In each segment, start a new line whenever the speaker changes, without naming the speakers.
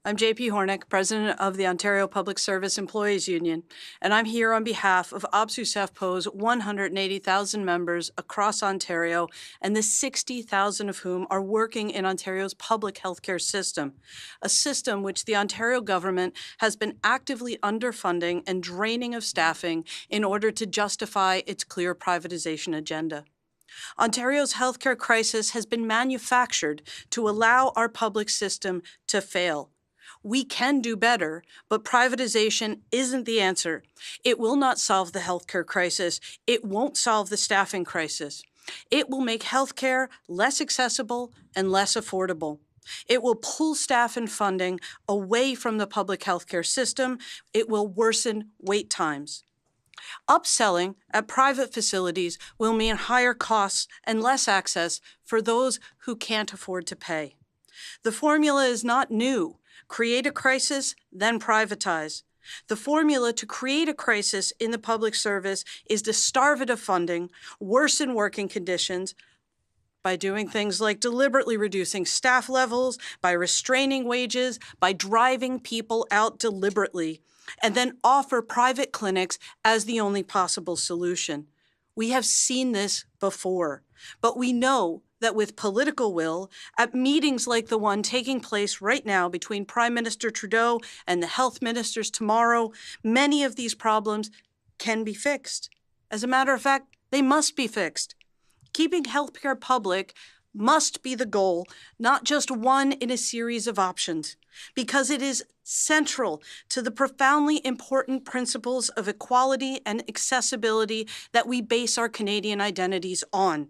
I'm JP Hornick, President of the Ontario Public Service Employees Union, and I'm here on behalf of OPSEU-CEFPO's 180,000 members across Ontario, and the 60,000 of whom are working in Ontario's public healthcare system, a system which the Ontario government has been actively underfunding and draining of staffing in order to justify its clear privatization agenda. Ontario's healthcare crisis has been manufactured to allow our public system to fail. We can do better, but privatization isn't the answer. It will not solve the healthcare crisis. It won't solve the staffing crisis. It will make healthcare less accessible and less affordable. It will pull staff and funding away from the public healthcare system. It will worsen wait times. Upselling at private facilities will mean higher costs and less access for those who can't afford to pay. The formula is not new. Create a crisis, then privatize. The formula to create a crisis in the public service is to starve it of funding, worsen working conditions, by doing things like deliberately reducing staff levels, by restraining wages, by driving people out deliberately, and then offer private clinics as the only possible solution. We have seen this before, but we know that with political will, at meetings like the one taking place right now between Prime Minister Trudeau and the health ministers tomorrow, many of these problems can be fixed. As a matter of fact, they must be fixed. Keeping healthcare public must be the goal, not just one in a series of options, because it is central to the profoundly important principles of equality and accessibility that we base our Canadian identities on.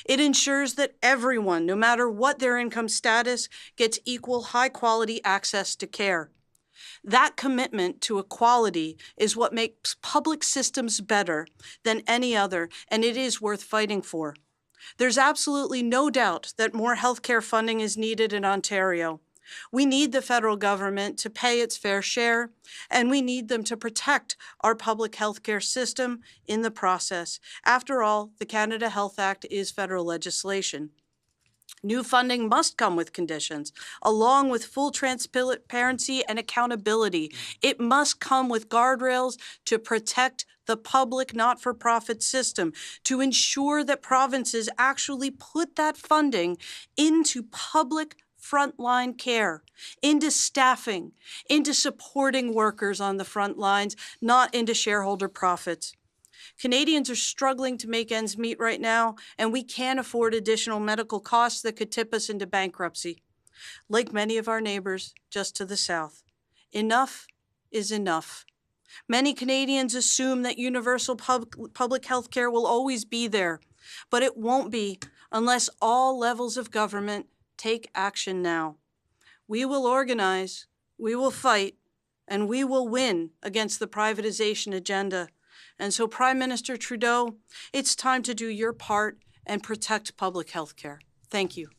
It ensures that everyone, no matter what their income status, gets equal high-quality access to care. That commitment to equality is what makes public systems better than any other, and it is worth fighting for. There's absolutely no doubt that more healthcare funding is needed in Ontario. We need the federal government to pay its fair share, and we need them to protect our public healthcare system in the process. After all, the Canada Health Act is federal legislation. New funding must come with conditions, along with full transparency and accountability. It must come with guardrails to protect the public not-for-profit system, to ensure that provinces actually put that funding into public frontline care, into staffing, into supporting workers on the front lines, not into shareholder profits. Canadians are struggling to make ends meet right now, and we can't afford additional medical costs that could tip us into bankruptcy. Like many of our neighbors just to the south, enough is enough. Many Canadians assume that universal public health care will always be there, but it won't be unless all levels of government take action now. We will organize, we will fight, and we will win against the privatization agenda. And so, Prime Minister Trudeau, it's time to do your part and protect public health care. Thank you.